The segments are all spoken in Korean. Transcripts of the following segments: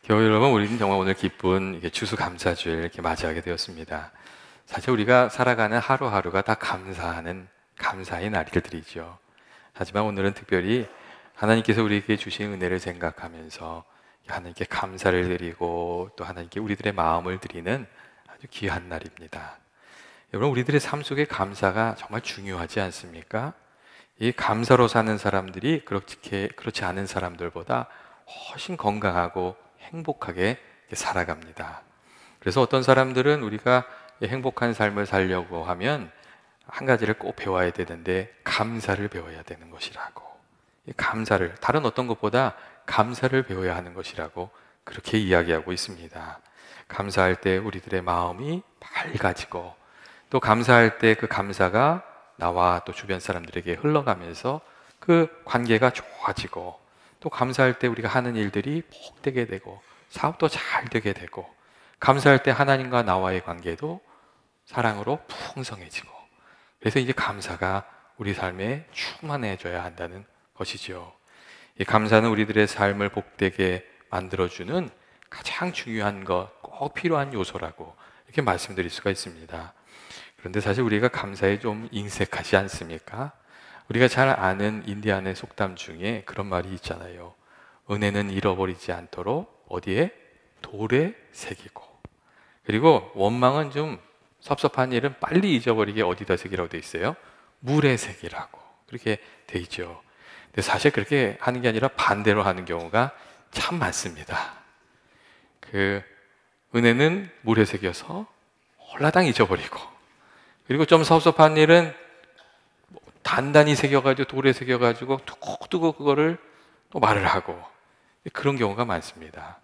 교회 여러분, 우리는 정말 오늘 기쁜 추수감사주일 이렇게 맞이하게 되었습니다. 사실 우리가 살아가는 하루하루가 다 감사하는 감사의 날들이죠. 하지만 오늘은 특별히 하나님께서 우리에게 주신 은혜를 생각하면서 하나님께 감사를 드리고 또 하나님께 우리들의 마음을 드리는 아주 귀한 날입니다. 여러분, 우리들의 삶 속에 감사가 정말 중요하지 않습니까? 이 감사로 사는 사람들이 그렇지 않은 사람들보다 훨씬 건강하고 행복하게 살아갑니다. 그래서 어떤 사람들은 우리가 행복한 삶을 살려고 하면 한 가지를 꼭 배워야 되는데, 감사를 배워야 되는 것이라고. 감사를, 다른 어떤 것보다 감사를 배워야 하는 것이라고 그렇게 이야기하고 있습니다. 감사할 때 우리들의 마음이 밝아지고, 또 감사할 때 그 감사가 나와 또 주변 사람들에게 흘러가면서 그 관계가 좋아지고, 또 감사할 때 우리가 하는 일들이 복되게 되고 사업도 잘 되게 되고, 감사할 때 하나님과 나와의 관계도 사랑으로 풍성해지고, 그래서 이제 감사가 우리 삶에 충만해져야 한다는 것이죠. 이 감사는 우리들의 삶을 복되게 만들어주는 가장 중요한 것, 꼭 필요한 요소라고 이렇게 말씀드릴 수가 있습니다. 그런데 사실 우리가 감사에 좀 인색하지 않습니까? 우리가 잘 아는 인디안의 속담 중에 그런 말이 있잖아요. 은혜는 잃어버리지 않도록 어디에? 돌에 새기고. 그리고 원망은 좀 섭섭한 일은 빨리 잊어버리게 어디다 새기라고 돼 있어요? 물에 새기라고 그렇게 돼 있죠. 근데 사실 그렇게 하는 게 아니라 반대로 하는 경우가 참 많습니다. 은혜는 물에 새겨서 홀라당 잊어버리고, 그리고 좀 섭섭한 일은 단단히 새겨가지고 돌에 새겨가지고 두고 그거를 또 말을 하고, 그런 경우가 많습니다.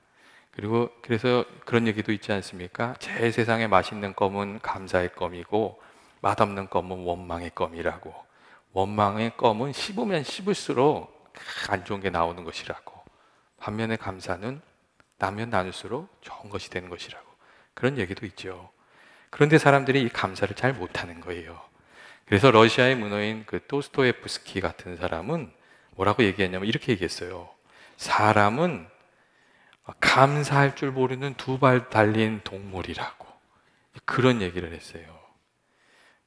그래서 그런 얘기도 있지 않습니까? 제 세상에 맛있는 껌은 감사의 껌이고 맛없는 껌은 원망의 껌이라고. 원망의 껌은 씹으면 씹을수록 안 좋은 게 나오는 것이라고. 반면에 감사는 나면 나눌수록 좋은 것이 되는 것이라고. 그런 얘기도 있죠. 그런데 사람들이 이 감사를 잘 못하는 거예요. 그래서 러시아의 문어인 도스토옙스키 같은 사람은 뭐라고 얘기했냐면 이렇게 얘기했어요. 사람은 감사할 줄 모르는 두 발 달린 동물이라고, 그런 얘기를 했어요.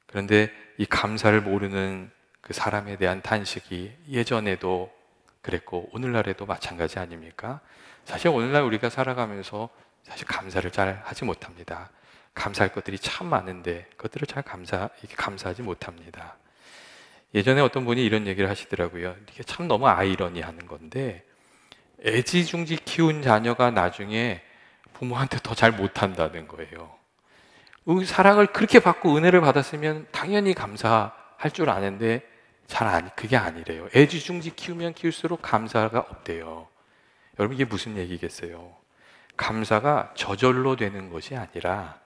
그런데 이 감사를 모르는 그 사람에 대한 탄식이 예전에도 그랬고 오늘날에도 마찬가지 아닙니까? 사실 오늘날 우리가 살아가면서 사실 감사를 잘 하지 못합니다. 감사할 것들이 참 많은데 그것들을 잘 감사하지 못합니다. 예전에 어떤 분이 이런 얘기를 하시더라고요. 이게 참 너무 아이러니하는 건데, 애지중지 키운 자녀가 나중에 부모한테 더 잘 못한다는 거예요. 사랑을 그렇게 받고 은혜를 받았으면 당연히 감사할 줄 아는데 그게 아니래요. 애지중지 키우면 키울수록 감사가 없대요. 여러분, 이게 무슨 얘기겠어요? 감사가 저절로 되는 것이 아니라,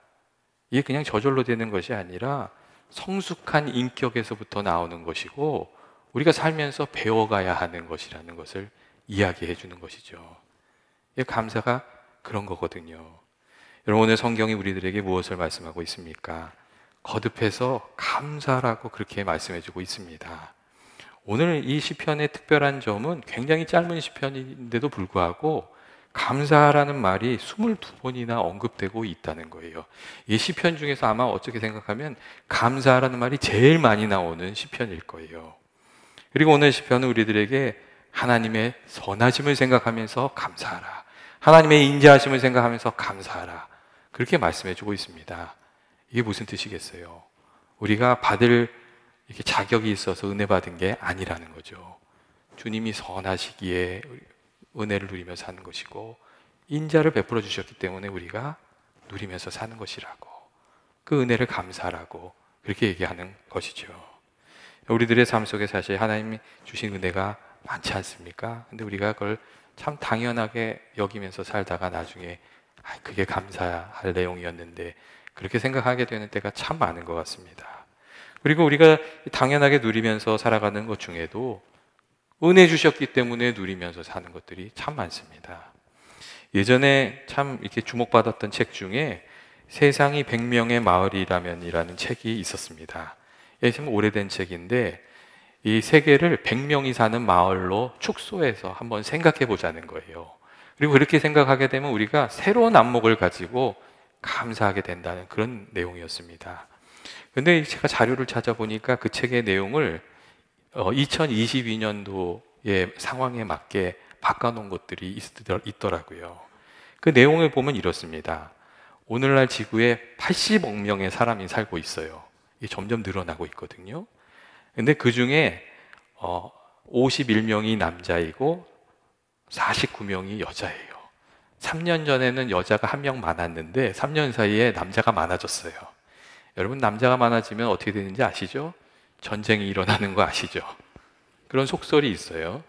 이게 그냥 저절로 되는 것이 아니라 성숙한 인격에서부터 나오는 것이고, 우리가 살면서 배워가야 하는 것이라는 것을 이야기해 주는 것이죠. 이 감사가 그런 거거든요. 여러분, 오늘 성경이 우리들에게 무엇을 말씀하고 있습니까? 거듭해서 감사라고 그렇게 말씀해 주고 있습니다. 오늘 이 시편의 특별한 점은 굉장히 짧은 시편인데도 불구하고 감사라는 말이 22번이나 언급되고 있다는 거예요. 이 시편 중에서 아마 어떻게 생각하면 감사라는 말이 제일 많이 나오는 시편일 거예요. 그리고 오늘 시편은 우리들에게 하나님의 선하심을 생각하면서 감사하라, 하나님의 인자하심을 생각하면서 감사하라, 그렇게 말씀해 주고 있습니다. 이게 무슨 뜻이겠어요? 우리가 받을 이렇게 자격이 있어서 은혜 받은 게 아니라는 거죠. 주님이 선하시기에 은혜를 누리며 사는 것이고, 인자를 베풀어 주셨기 때문에 우리가 누리면서 사는 것이라고, 그 은혜를 감사하라고 그렇게 얘기하는 것이죠. 우리들의 삶 속에 사실 하나님이 주신 은혜가 많지 않습니까? 근데 우리가 그걸 참 당연하게 여기면서 살다가 나중에 그게 감사할 내용이었는데 그렇게 생각하게 되는 때가 참 많은 것 같습니다. 그리고 우리가 당연하게 누리면서 살아가는 것 중에도 은혜 주셨기 때문에 누리면서 사는 것들이 참 많습니다. 예전에 참 이렇게 주목받았던 책 중에 세상이 100명의 마을이라면이라는 책이 있었습니다. 이게 참 오래된 책인데, 이 세계를 100명이 사는 마을로 축소해서 한번 생각해 보자는 거예요. 그리고 그렇게 생각하게 되면 우리가 새로운 안목을 가지고 감사하게 된다는 그런 내용이었습니다. 근데 제가 자료를 찾아보니까 그 책의 내용을 2022년도의 상황에 맞게 바꿔놓은 것들이 있더라고요. 그 내용을 보면 이렇습니다. 오늘날 지구에 80억 명의 사람이 살고 있어요. 이게 점점 늘어나고 있거든요. 근데 그 중에 51명이 남자이고 49명이 여자예요. 3년 전에는 여자가 1명 많았는데 3년 사이에 남자가 많아졌어요. 여러분, 남자가 많아지면 어떻게 되는지 아시죠? 전쟁이 일어나는 거 아시죠? 그런 속설이 있어요.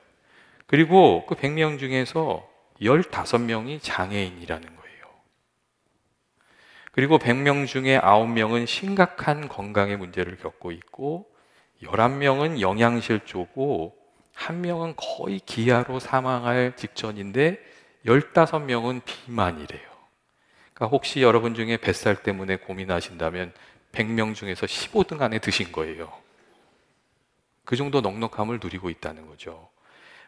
그리고 그 100명 중에서 15명이 장애인이라는 거예요. 그리고 100명 중에 9명은 심각한 건강의 문제를 겪고 있고 11명은 영양실조고 1명은 거의 기아로 사망할 직전인데 15명은 비만이래요. 그러니까 혹시 여러분 중에 뱃살 때문에 고민하신다면 100명 중에서 15등 안에 드신 거예요. 그 정도 넉넉함을 누리고 있다는 거죠.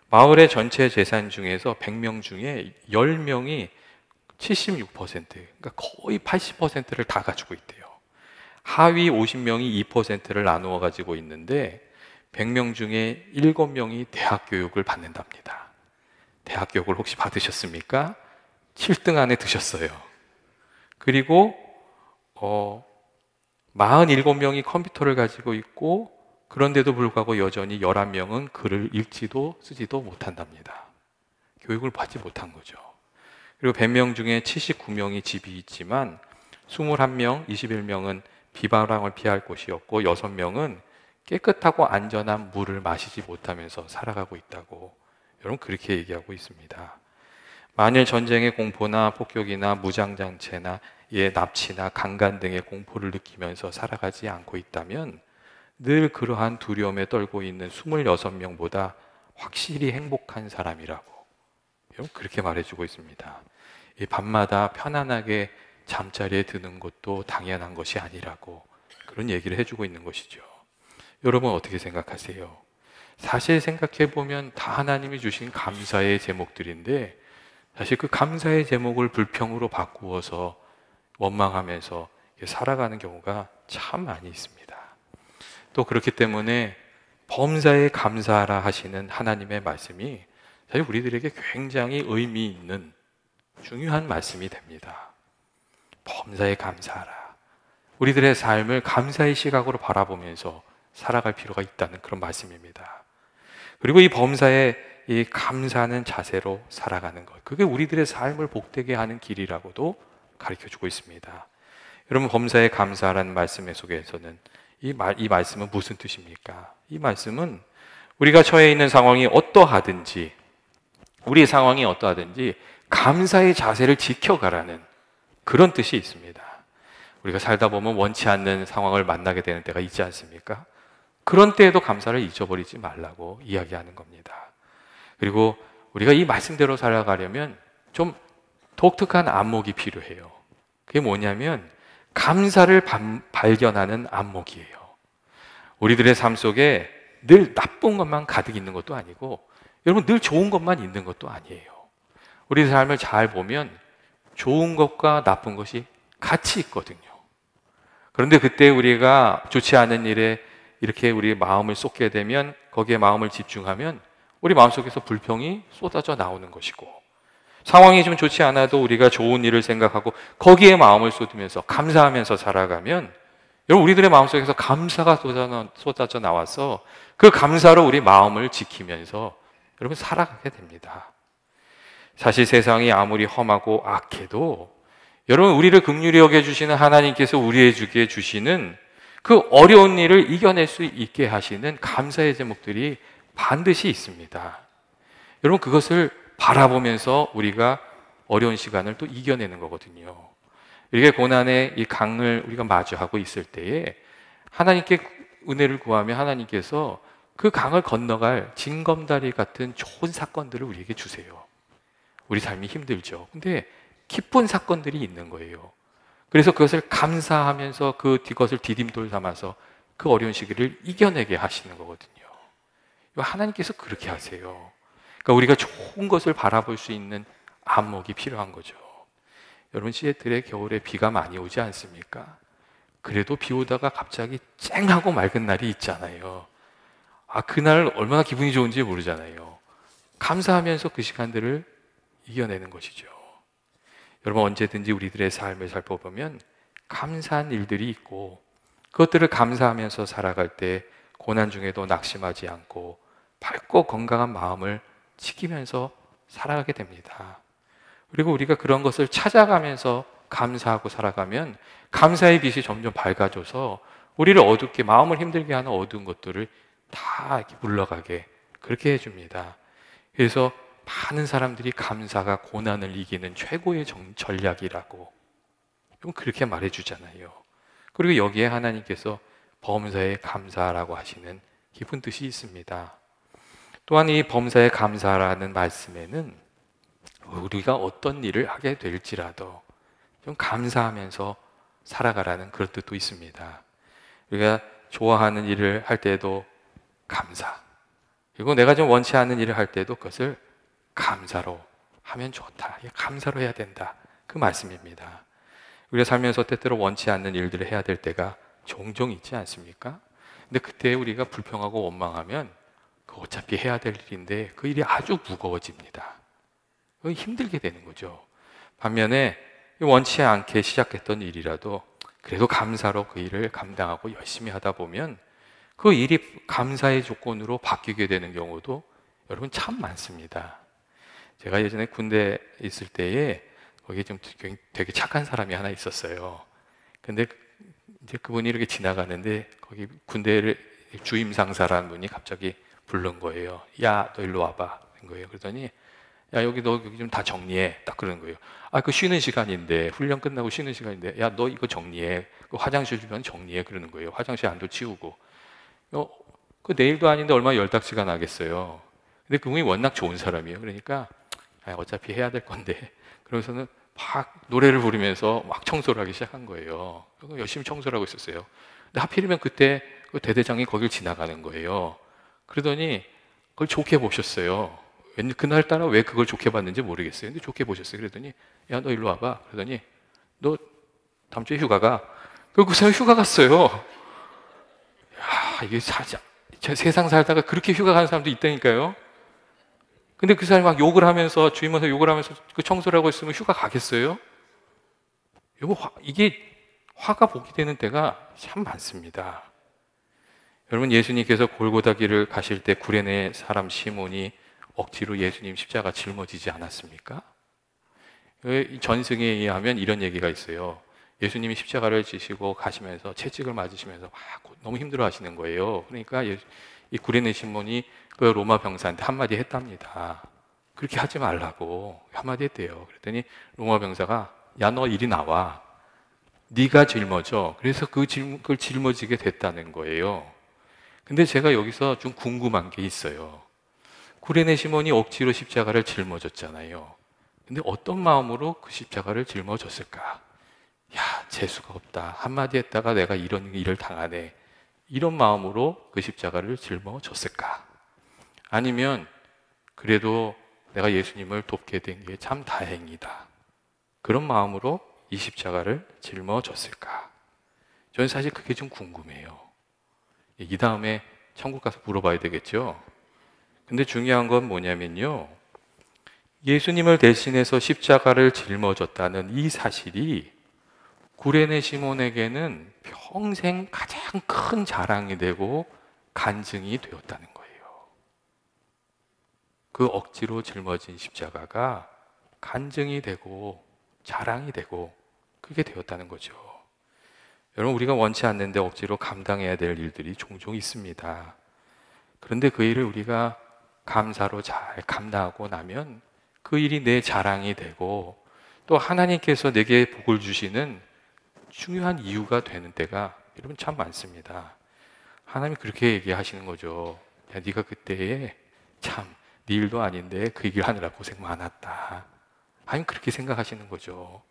마을의 전체 재산 중에서 100명 중에 10명이 76%, 그러니까 거의 80%를 다 가지고 있대요. 하위 50명이 2%를 나누어 가지고 있는데 100명 중에 7명이 대학 교육을 받는답니다. 대학 교육을 혹시 받으셨습니까? 7등 안에 드셨어요. 그리고 47명이 컴퓨터를 가지고 있고 그런데도 불구하고 여전히 11명은 글을 읽지도 쓰지도 못한답니다. 교육을 받지 못한 거죠. 그리고 100명 중에 79명이 집이 있지만 21명, 21명은 비바람을 피할 곳이 없고 6명은 깨끗하고 안전한 물을 마시지 못하면서 살아가고 있다고 여러분 그렇게 얘기하고 있습니다. 만일 전쟁의 공포나 폭격이나 무장장체나 납치나 강간 등의 공포를 느끼면서 살아가지 않고 있다면 늘 그러한 두려움에 떨고 있는 26명보다 확실히 행복한 사람이라고 여러분 그렇게 말해주고 있습니다. 이 밤마다 편안하게 잠자리에 드는 것도 당연한 것이 아니라고 그런 얘기를 해주고 있는 것이죠. 여러분 어떻게 생각하세요? 사실 생각해보면 다 하나님이 주신 감사의 제목들인데 사실 그 감사의 제목을 불평으로 바꾸어서 원망하면서 살아가는 경우가 참 많이 있습니다. 또 그렇기 때문에 범사에 감사하라 하시는 하나님의 말씀이 사실 우리들에게 굉장히 의미 있는 중요한 말씀이 됩니다. 범사에 감사하라. 우리들의 삶을 감사의 시각으로 바라보면서 살아갈 필요가 있다는 그런 말씀입니다. 그리고 이 범사에 이 감사하는 자세로 살아가는 것, 그게 우리들의 삶을 복되게 하는 길이라고도 가르쳐주고 있습니다. 여러분, 범사에 감사하라는 말씀 속에서는 이 말씀은 무슨 뜻입니까? 이 말씀은 우리가 처해 있는 상황이 어떠하든지 우리의 상황이 어떠하든지 감사의 자세를 지켜가라는 그런 뜻이 있습니다. 우리가 살다 보면 원치 않는 상황을 만나게 되는 때가 있지 않습니까? 그런 때에도 감사를 잊어버리지 말라고 이야기하는 겁니다. 그리고 우리가 이 말씀대로 살아가려면 좀 독특한 안목이 필요해요. 그게 뭐냐면 감사를 발견하는 안목이에요. 우리들의 삶 속에 늘 나쁜 것만 가득 있는 것도 아니고 여러분 늘 좋은 것만 있는 것도 아니에요. 우리 삶을 잘 보면 좋은 것과 나쁜 것이 같이 있거든요. 그런데 그때 우리가 좋지 않은 일에 이렇게 우리의 마음을 쏟게 되면 거기에 마음을 집중하면 우리 마음속에서 불평이 쏟아져 나오는 것이고 상황이 좀 좋지 않아도 우리가 좋은 일을 생각하고 거기에 마음을 쏟으면서 감사하면서 살아가면 여러분 우리들의 마음속에서 감사가 쏟아져 나와서 그 감사로 우리 마음을 지키면서 여러분 살아가게 됩니다. 사실 세상이 아무리 험하고 악해도 여러분 우리를 긍휼히 여겨주시는 하나님께서 우리에게 주시는 그 어려운 일을 이겨낼 수 있게 하시는 감사의 제목들이 반드시 있습니다. 여러분 그것을 바라보면서 우리가 어려운 시간을 또 이겨내는 거거든요. 이렇게 고난의 이 강을 우리가 마주하고 있을 때에 하나님께 은혜를 구하면 하나님께서 그 강을 건너갈 징검다리 같은 좋은 사건들을 우리에게 주세요. 우리 삶이 힘들죠. 근데 기쁜 사건들이 있는 거예요. 그래서 그것을 감사하면서 그것을 디딤돌 삼아서 그 어려운 시기를 이겨내게 하시는 거거든요. 하나님께서 그렇게 하세요. 그러니까 우리가 좋은 것을 바라볼 수 있는 안목이 필요한 거죠. 여러분, 시애틀에 겨울에 비가 많이 오지 않습니까? 그래도 비 오다가 갑자기 쨍하고 맑은 날이 있잖아요. 그날 얼마나 기분이 좋은지 모르잖아요. 감사하면서 그 시간들을 이겨내는 것이죠. 여러분, 언제든지 우리들의 삶을 살펴보면 감사한 일들이 있고, 그것들을 감사하면서 살아갈 때 고난 중에도 낙심하지 않고 밝고 건강한 마음을 지키면서 살아가게 됩니다. 그리고 우리가 그런 것을 찾아가면서 감사하고 살아가면 감사의 빛이 점점 밝아져서 우리를 어둡게, 마음을 힘들게 하는 어두운 것들을 다 이렇게 물러가게 그렇게 해줍니다. 그래서 많은 사람들이 감사가 고난을 이기는 최고의 전략이라고 좀 그렇게 말해주잖아요. 그리고 여기에 하나님께서 범사에 감사라고 하시는 깊은 뜻이 있습니다. 또한 이 범사에 감사라는 말씀에는 우리가 어떤 일을 하게 될지라도 좀 감사하면서 살아가라는 그런 뜻도 있습니다. 우리가 좋아하는 일을 할 때도 감사, 그리고 내가 좀 원치 않는 일을 할 때도 그것을 감사로 하면 좋다, 감사로 해야 된다, 그 말씀입니다. 우리가 살면서 때때로 원치 않는 일들을 해야 될 때가 종종 있지 않습니까? 근데 그때 우리가 불평하고 원망하면 어차피 해야 될 일인데 그 일이 아주 무거워집니다. 힘들게 되는 거죠. 반면에 원치 않게 시작했던 일이라도 그래도 감사로 그 일을 감당하고 열심히 하다 보면 그 일이 감사의 조건으로 바뀌게 되는 경우도 여러분 참 많습니다. 제가 예전에 군대에 있을 때에 거기에 좀 되게 착한 사람이 하나 있었어요. 근데 이제 그분이 이렇게 지나가는데 거기 군대를 주임 상사라는 분이 갑자기 부른 거예요. 야, 너 일로 와봐. 그런 거예요. 그러더니 야, 여기 너 여기 좀 다 정리해. 딱 그러는 거예요. 그 쉬는 시간인데, 훈련 끝나고 쉬는 시간인데, 야, 너 이거 정리해. 그 화장실 주변 정리해. 그러는 거예요. 화장실 안도 치우고. 그 내일도 아닌데 얼마나 열딱지가 나겠어요. 근데 그분이 워낙 좋은 사람이에요. 그러니까 어차피 해야 될 건데. 그러면서는 막 노래를 부르면서 막 청소를 하기 시작한 거예요. 열심히 청소를 하고 있었어요. 근데 하필이면 그때 그 대대장이 거길 지나가는 거예요. 그러더니 그걸 좋게 보셨어요. 그날따라 왜 그걸 좋게 봤는지 모르겠어요. 근데 좋게 보셨어요. 그러더니 야, 너 일로 와봐. 그러더니 너 다음 주에 휴가가? 그 사람 휴가 갔어요. 야, 이게 세상 살다가 그렇게 휴가 가는 사람도 있다니까요. 근데 그 사람이 막 욕을 하면서, 주임원사 욕을 하면서 그 청소를 하고 있으면 휴가 가겠어요? 이게 화가 복이 되는 때가 참 많습니다. 여러분, 예수님께서 골고다 길을 가실 때 구레네 사람 시몬이 억지로 예수님 십자가 짊어지지 않았습니까? 이 전승에 의하면 이런 얘기가 있어요. 예수님이 십자가를 지시고 가시면서 채찍을 맞으시면서 막 너무 힘들어 하시는 거예요. 그러니까 이 구레네 시몬이 그 로마 병사한테 한마디 했답니다. 그렇게 하지 말라고 한마디 했대요. 그랬더니 로마 병사가 야, 너 이리 나와. 네가 짊어져. 그래서 그걸 짊어지게 됐다는 거예요. 근데 제가 여기서 좀 궁금한 게 있어요. 구레네 시몬이 억지로 십자가를 짊어졌잖아요. 근데 어떤 마음으로 그 십자가를 짊어졌을까? 야, 재수가 없다. 한마디 했다가 내가 이런 일을 당하네. 이런 마음으로 그 십자가를 짊어졌을까? 아니면 그래도 내가 예수님을 돕게 된 게 참 다행이다. 그런 마음으로 이 십자가를 짊어졌을까? 저는 사실 그게 좀 궁금해요. 이 다음에 천국 가서 물어봐야 되겠죠? 근데 중요한 건 뭐냐면요. 예수님을 대신해서 십자가를 짊어졌다는 이 사실이 구레네 시몬에게는 평생 가장 큰 자랑이 되고 간증이 되었다는 거예요. 그 억지로 짊어진 십자가가 간증이 되고 자랑이 되고 그게 되었다는 거죠. 여러분, 우리가 원치 않는데 억지로 감당해야 될 일들이 종종 있습니다. 그런데 그 일을 우리가 감사로 잘 감당하고 나면 그 일이 내 자랑이 되고 또 하나님께서 내게 복을 주시는 중요한 이유가 되는 때가 여러분 참 많습니다. 하나님이 그렇게 얘기하시는 거죠. 야, 네가 그때에 참 네 일도 아닌데 그 얘기를 하느라 고생 많았다. 하나님 그렇게 생각하시는 거죠.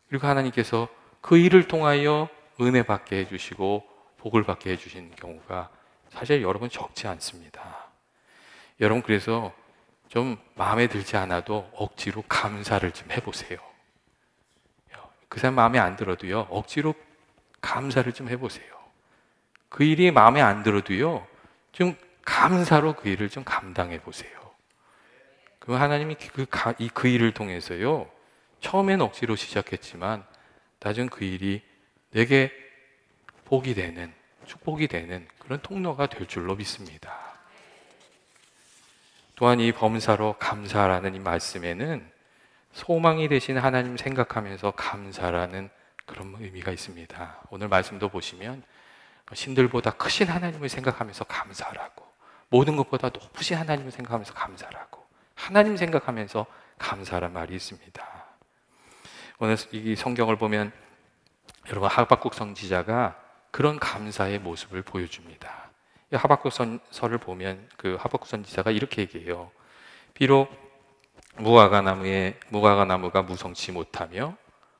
그리고 하나님께서 그 일을 통하여 은혜 받게 해주시고 복을 받게 해주시는 경우가 사실 여러분 적지 않습니다. 여러분, 그래서 좀 마음에 들지 않아도 억지로 감사를 좀 해보세요. 그 사람 마음에 안 들어도요, 억지로 감사를 좀 해보세요. 그 일이 마음에 안 들어도요, 좀 감사로 그 일을 좀 감당해 보세요. 그럼 하나님이 그 일을 통해서요, 처음엔 억지로 시작했지만 나중 그 일이 내게 복이 되는, 축복이 되는 그런 통로가 될 줄로 믿습니다. 또한 이 범사로 감사라는 이 말씀에는 소망이 되신 하나님 생각하면서 감사라는 그런 의미가 있습니다. 오늘 말씀도 보시면 신들보다 크신 하나님을 생각하면서 감사하라고, 모든 것보다 높으신 하나님을 생각하면서 감사하라고, 하나님 생각하면서 감사란 말이 있습니다. 오늘 이 성경을 보면 여러분, 하박국 선지자가 그런 감사의 모습을 보여줍니다. 이 하박국 선서를 보면 그 하박국 선지자가 이렇게 얘기해요. 비록 무화과 나무가 무성치 못하며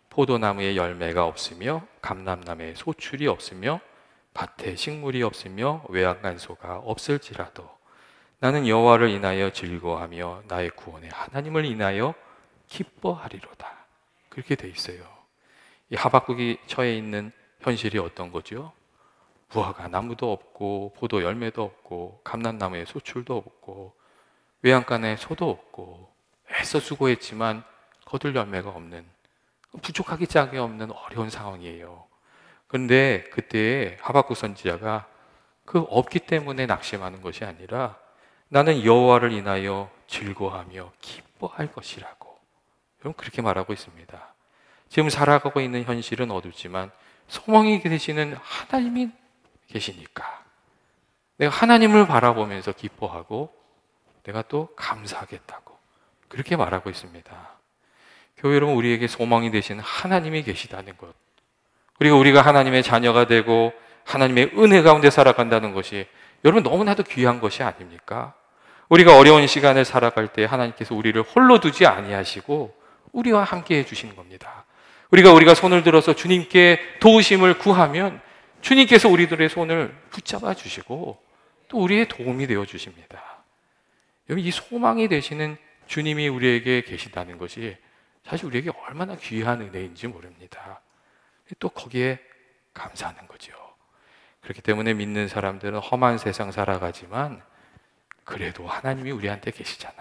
포도나무에 열매가 없으며 감람나무에 소출이 없으며 밭에 식물이 없으며 외양간소가 없을지라도 나는 여호와를 인하여 즐거워하며 나의 구원의 하나님을 인하여 기뻐하리로다. 그렇게 돼 있어요. 이 하박국이 처해 있는 현실이 어떤 거죠? 무화과 나무도 없고 포도 열매도 없고 감람나무에 소출도 없고 외양간에 소도 없고 애써 수고했지만 거둘 열매가 없는, 부족하기 짝이 없는 어려운 상황이에요. 그런데 그때 하박국 선지자가 그 없기 때문에 낙심하는 것이 아니라 나는 여호와를 인하여 즐거워하며 기뻐할 것이라고, 여러분, 그렇게 말하고 있습니다. 지금 살아가고 있는 현실은 어둡지만 소망이 되시는 하나님이 계시니까 내가 하나님을 바라보면서 기뻐하고 내가 또 감사하겠다고, 그렇게 말하고 있습니다. 교회 여러분, 우리에게 소망이 되시는 하나님이 계시다는 것, 그리고 우리가 하나님의 자녀가 되고 하나님의 은혜 가운데 살아간다는 것이 여러분 너무나도 귀한 것이 아닙니까? 우리가 어려운 시간을 살아갈 때 하나님께서 우리를 홀로 두지 아니하시고 우리와 함께 해주시는 겁니다. 우리가 손을 들어서 주님께 도우심을 구하면 주님께서 우리들의 손을 붙잡아 주시고 또 우리의 도움이 되어 주십니다. 여러분, 이 소망이 되시는 주님이 우리에게 계신다는 것이 사실 우리에게 얼마나 귀한 은혜인지 모릅니다. 또 거기에 감사하는 거죠. 그렇기 때문에 믿는 사람들은 험한 세상 살아가지만 그래도 하나님이 우리한테 계시잖아.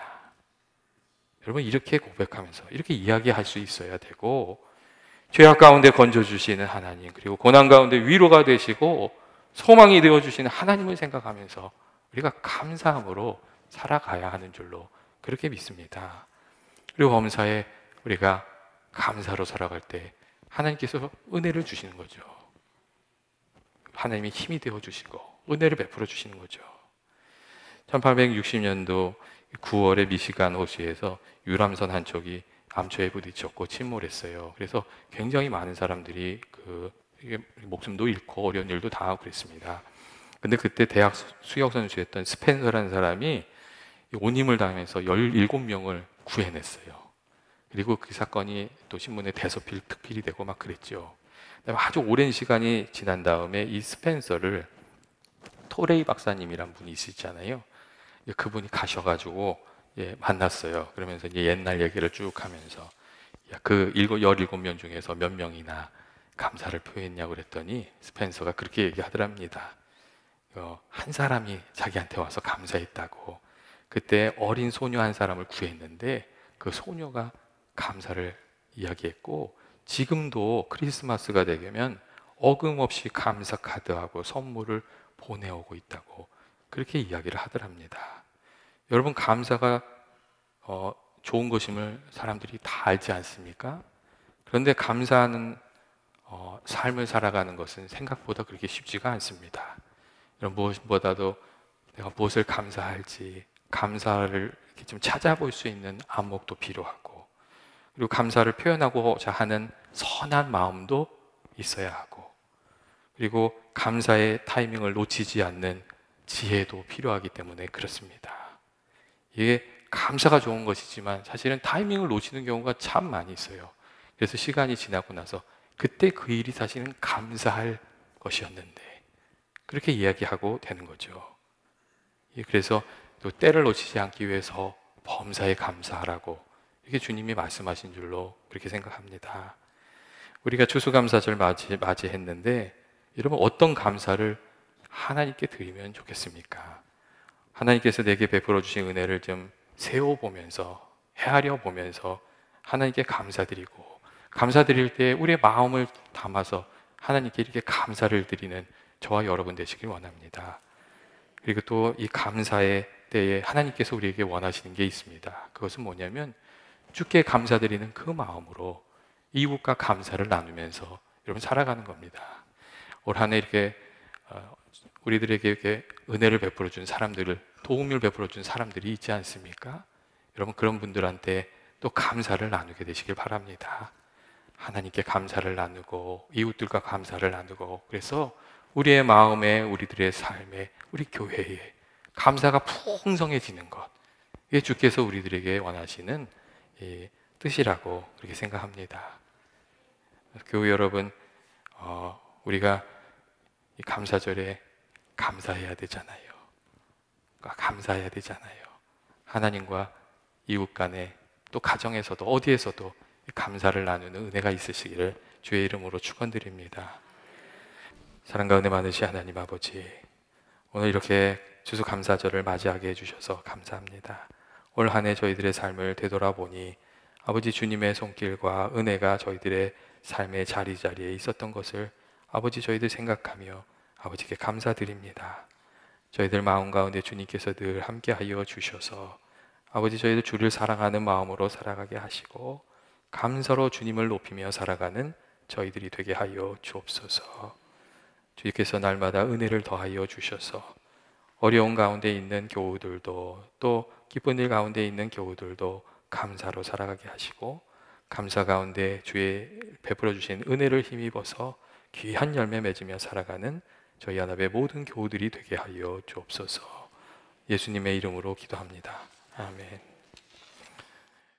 여러분, 이렇게 고백하면서 이렇게 이야기할 수 있어야 되고, 죄악 가운데 건져주시는 하나님, 그리고 고난 가운데 위로가 되시고 소망이 되어주시는 하나님을 생각하면서 우리가 감사함으로 살아가야 하는 줄로 그렇게 믿습니다. 그리고 범사에 우리가 감사로 살아갈 때 하나님께서 은혜를 주시는 거죠. 하나님이 힘이 되어주시고 은혜를 베풀어 주시는 거죠. 1860년도 9월에 미시간 호수에서 유람선 한 척이 암초에 부딪혔고 침몰했어요. 그래서 굉장히 많은 사람들이 목숨도 잃고 어려운 일도 당하고 그랬습니다. 근데 그때 대학 수영 선수였던 스펜서라는 사람이 온힘을 당하면서 17명을 구해냈어요. 그리고 그 사건이 또 신문에 대서특필이 되고 막 그랬죠. 아주 오랜 시간이 지난 다음에 이 스펜서를 토레이 박사님이란 분이 있었잖아요. 그분이 가셔가지고 만났어요. 그러면서 이제 옛날 얘기를 쭉 하면서 그 17명 중에서 몇 명이나 감사를 표했냐고 그랬더니 스펜서가 그렇게 얘기하더랍니다. 한 사람이 자기한테 와서 감사했다고. 그때 어린 소녀 한 사람을 구했는데 그 소녀가 감사를 이야기했고, 지금도 크리스마스가 되면 어김없이 감사 카드하고 선물을 보내오고 있다고 그렇게 이야기를 하더랍니다. 여러분, 감사가 좋은 것임을 사람들이 다 알지 않습니까? 그런데 감사하는 삶을 살아가는 것은 생각보다 그렇게 쉽지가 않습니다. 여러분, 무엇보다도 내가 무엇을 감사할지 감사를 이렇게 좀 찾아볼 수 있는 안목도 필요하고, 그리고 감사를 표현하고자 하는 선한 마음도 있어야 하고, 그리고 감사의 타이밍을 놓치지 않는 지혜도 필요하기 때문에 그렇습니다. 이게 감사가 좋은 것이지만 사실은 타이밍을 놓치는 경우가 참 많이 있어요. 그래서 시간이 지나고 나서 그때 그 일이 사실은 감사할 것이었는데 그렇게 이야기하고 되는 거죠. 그래서 또 때를 놓치지 않기 위해서 범사에 감사하라고 이게 주님이 말씀하신 줄로 그렇게 생각합니다. 우리가 추수감사절 맞이했는데 여러분 어떤 감사를 하나님께 드리면 좋겠습니까? 하나님께서 내게 베풀어 주신 은혜를 좀 세워보면서 헤아려 보면서 하나님께 감사드리고, 감사드릴 때 우리의 마음을 담아서 하나님께 이렇게 감사를 드리는 저와 여러분 되시길 원합니다. 그리고 또 이 감사의 때에 하나님께서 우리에게 원하시는 게 있습니다. 그것은 뭐냐면 주께 감사드리는 그 마음으로 이웃과 감사를 나누면서 여러분 살아가는 겁니다. 올 한 해 이렇게 우리들에게 이렇게 은혜를 베풀어 준 사람들을, 도움을 베풀어 준 사람들이 있지 않습니까? 여러분 그런 분들한테 또 감사를 나누게 되시길 바랍니다. 하나님께 감사를 나누고 이웃들과 감사를 나누고, 그래서 우리의 마음에, 우리들의 삶에, 우리 교회에 감사가 풍성해지는 것, 이게 주께서 우리들에게 원하시는 뜻이라고 그렇게 생각합니다. 교회 여러분, 우리가 이 감사절에 감사해야 되잖아요. 감사해야 되잖아요. 하나님과 이웃 간에, 또 가정에서도 어디에서도 감사를 나누는 은혜가 있으시기를 주의 이름으로 축원드립니다. 사랑과 은혜 많으신 하나님 아버지, 오늘 이렇게 추수감사절을 맞이하게 해주셔서 감사합니다. 올 한 해 저희들의 삶을 되돌아보니 아버지 주님의 손길과 은혜가 저희들의 삶의 자리자리에 있었던 것을 아버지 저희들 생각하며 아버지께 감사드립니다. 저희들 마음 가운데 주님께서 늘 함께하여 주셔서 아버지 저희들 주를 사랑하는 마음으로 살아가게 하시고 감사로 주님을 높이며 살아가는 저희들이 되게 하여 주옵소서. 주님께서 날마다 은혜를 더하여 주셔서 어려운 가운데 있는 교우들도, 또 기쁜 일 가운데 있는 교우들도 감사로 살아가게 하시고, 감사 가운데 주의 베풀어 주신 은혜를 힘입어서 귀한 열매 맺으며 살아가는 저희 연합의 모든 교우들이 되게 하여 주옵소서. 예수님의 이름으로 기도합니다. 아멘.